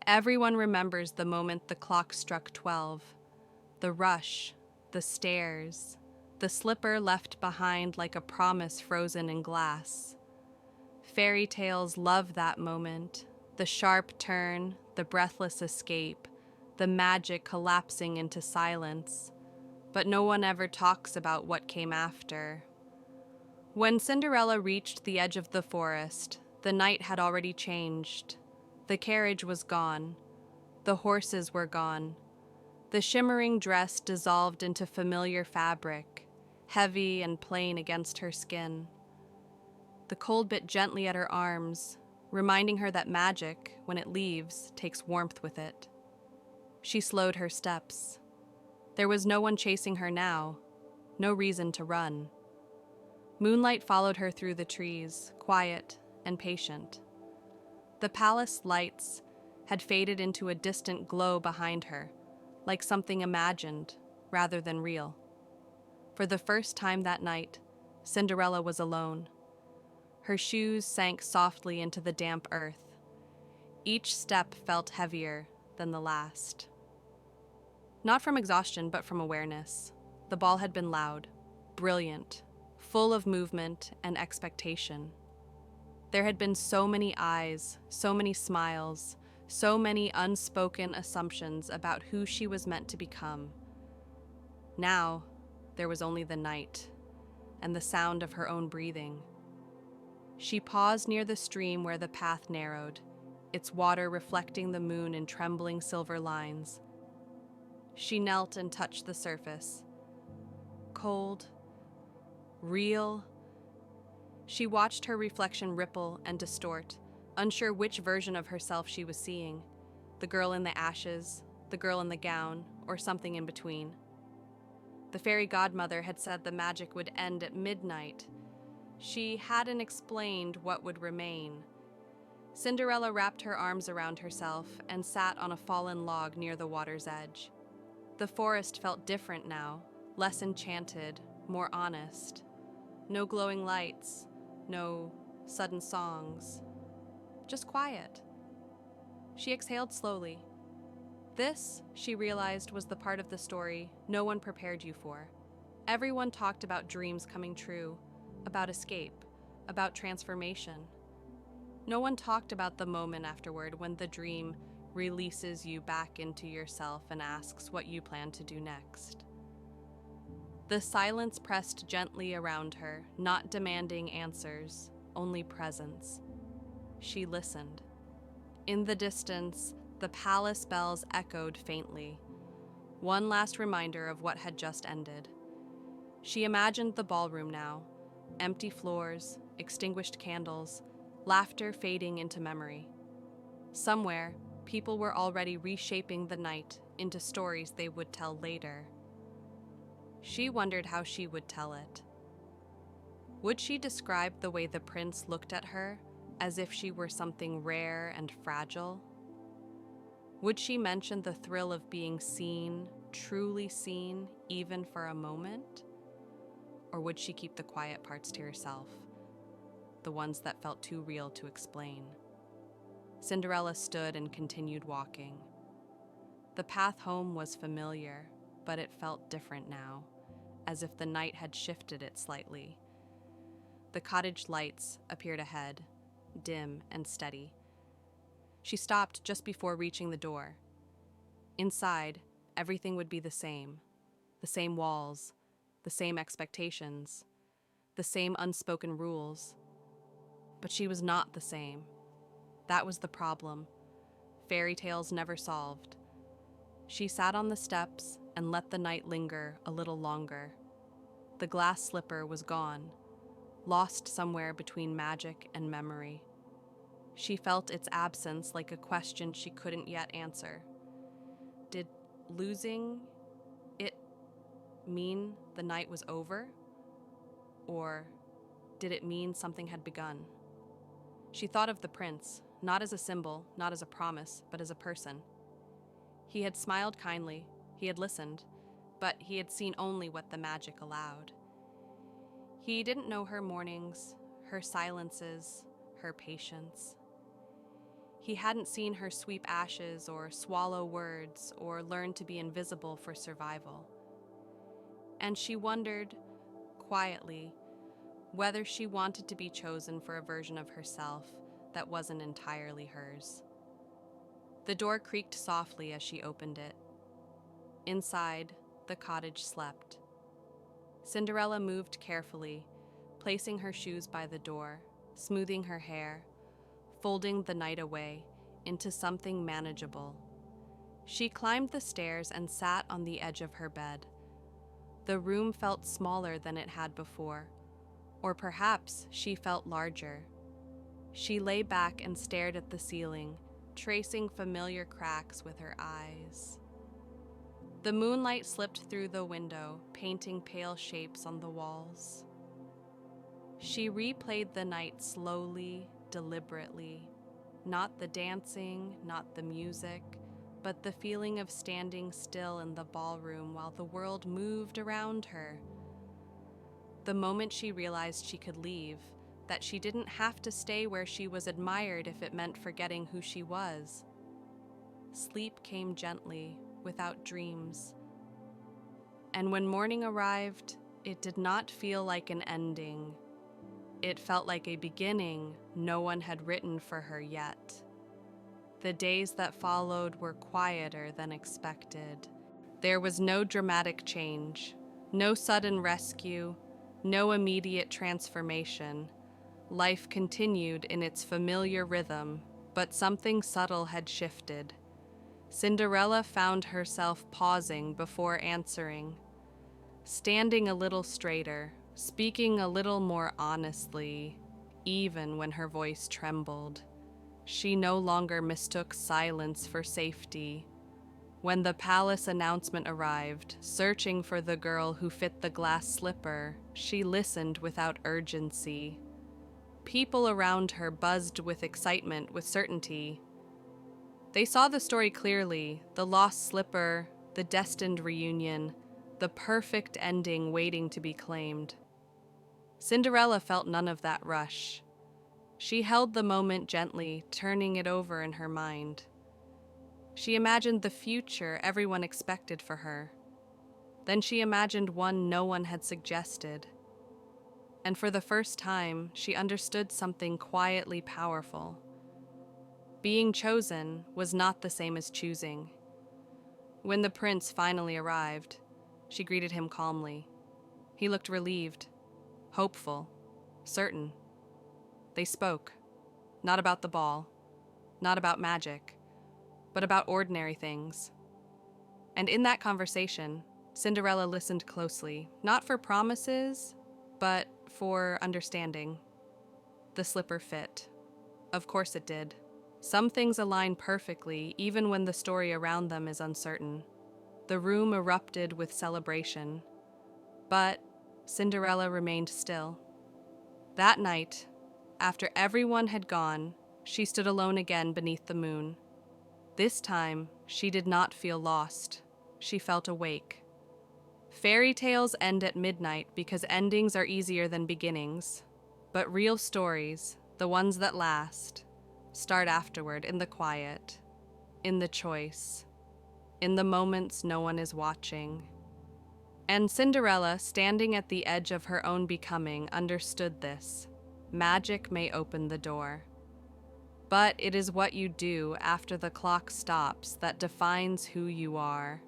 Everyone remembers the moment the clock struck 12. The rush, the stairs, the slipper left behind like a promise frozen in glass. Fairy tales love that moment, the sharp turn, the breathless escape, the magic collapsing into silence. But no one ever talks about what came after. When Cinderella reached the edge of the forest, the night had already changed. The carriage was gone. The horses were gone. The shimmering dress dissolved into familiar fabric, heavy and plain against her skin. The cold bit gently at her arms, reminding her that magic, when it leaves, takes warmth with it. She slowed her steps. There was no one chasing her now, no reason to run. Moonlight followed her through the trees, quiet and patient. The palace lights had faded into a distant glow behind her, like something imagined rather than real. For the first time that night, Cinderella was alone. Her shoes sank softly into the damp earth. Each step felt heavier than the last. Not from exhaustion, but from awareness. The ball had been loud, brilliant, full of movement and expectation. There had been so many eyes, so many smiles, so many unspoken assumptions about who she was meant to become. Now, there was only the night, and the sound of her own breathing. She paused near the stream where the path narrowed, its water reflecting the moon in trembling silver lines. She knelt and touched the surface. Cold, real. She watched her reflection ripple and distort, unsure which version of herself she was seeing, the girl in the ashes, the girl in the gown, or something in between. The fairy godmother had said the magic would end at midnight. She hadn't explained what would remain. Cinderella wrapped her arms around herself and sat on a fallen log near the water's edge. The forest felt different now, less enchanted, more honest. No glowing lights, no sudden songs. Just quiet. She exhaled slowly. This, she realized, was the part of the story no one prepared you for. Everyone talked about dreams coming true, about escape, about transformation. No one talked about the moment afterward when the dream releases you back into yourself and asks what you plan to do next. The silence pressed gently around her, not demanding answers, only presence. She listened. In the distance, the palace bells echoed faintly, one last reminder of what had just ended. She imagined the ballroom now, empty floors, extinguished candles, laughter fading into memory. Somewhere, people were already reshaping the night into stories they would tell later. She wondered how she would tell it. Would she describe the way the prince looked at her, as if she were something rare and fragile? Would she mention the thrill of being seen, truly seen, even for a moment? Or would she keep the quiet parts to herself, the ones that felt too real to explain? Cinderella stood and continued walking. The path home was familiar, but it felt different now, as if the night had shifted it slightly. The cottage lights appeared ahead, dim and steady. She stopped just before reaching the door. Inside, everything would be the same walls, the same expectations, the same unspoken rules. But she was not the same. That was the problem. Fairy tales never solved. She sat on the steps and let the night linger a little longer. The glass slipper was gone, lost somewhere between magic and memory. She felt its absence like a question she couldn't yet answer. Did losing it mean the night was over? Or did it mean something had begun? She thought of the prince, not as a symbol, not as a promise, but as a person. He had smiled kindly, he had listened, but he had seen only what the magic allowed. He didn't know her mornings, her silences, her patience. He hadn't seen her sweep ashes or swallow words or learn to be invisible for survival. And she wondered, quietly, whether she wanted to be chosen for a version of herself that wasn't entirely hers. The door creaked softly as she opened it. Inside, the cottage slept. Cinderella moved carefully, placing her shoes by the door, smoothing her hair, folding the night away into something manageable. She climbed the stairs and sat on the edge of her bed. The room felt smaller than it had before, or perhaps she felt larger. She lay back and stared at the ceiling, tracing familiar cracks with her eyes. The moonlight slipped through the window, painting pale shapes on the walls. She replayed the night slowly, deliberately. Not the dancing, not the music, but the feeling of standing still in the ballroom while the world moved around her. The moment she realized she could leave, that she didn't have to stay where she was admired if it meant forgetting who she was. Sleep came gently, without dreams. And when morning arrived, it did not feel like an ending. It felt like a beginning no one had written for her yet. The days that followed were quieter than expected. There was no dramatic change, no sudden rescue, no immediate transformation. Life continued in its familiar rhythm, but something subtle had shifted. Cinderella found herself pausing before answering, standing a little straighter, speaking a little more honestly, even when her voice trembled. She no longer mistook silence for safety. When the palace announcement arrived, searching for the girl who fit the glass slipper, she listened without urgency. People around her buzzed with excitement, with certainty. They saw the story clearly, the lost slipper, the destined reunion, the perfect ending waiting to be claimed. Cinderella felt none of that rush. She held the moment gently, turning it over in her mind. She imagined the future everyone expected for her. Then she imagined one no one had suggested. And for the first time, she understood something quietly powerful. Being chosen was not the same as choosing. When the prince finally arrived, she greeted him calmly. He looked relieved, hopeful, certain. They spoke, not about the ball, not about magic, but about ordinary things. And in that conversation, Cinderella listened closely, not for promises, but for understanding. The slipper fit. Of course it did. Some things align perfectly, even when the story around them is uncertain. The room erupted with celebration. But Cinderella remained still. That night, after everyone had gone, she stood alone again beneath the moon. This time, she did not feel lost. She felt awake. Fairy tales end at midnight because endings are easier than beginnings. But real stories, the ones that last, start afterward, in the quiet, in the choice, in the moments no one is watching. And Cinderella, standing at the edge of her own becoming, understood this. Magic may open the door, but it is what you do after the clock stops that defines who you are.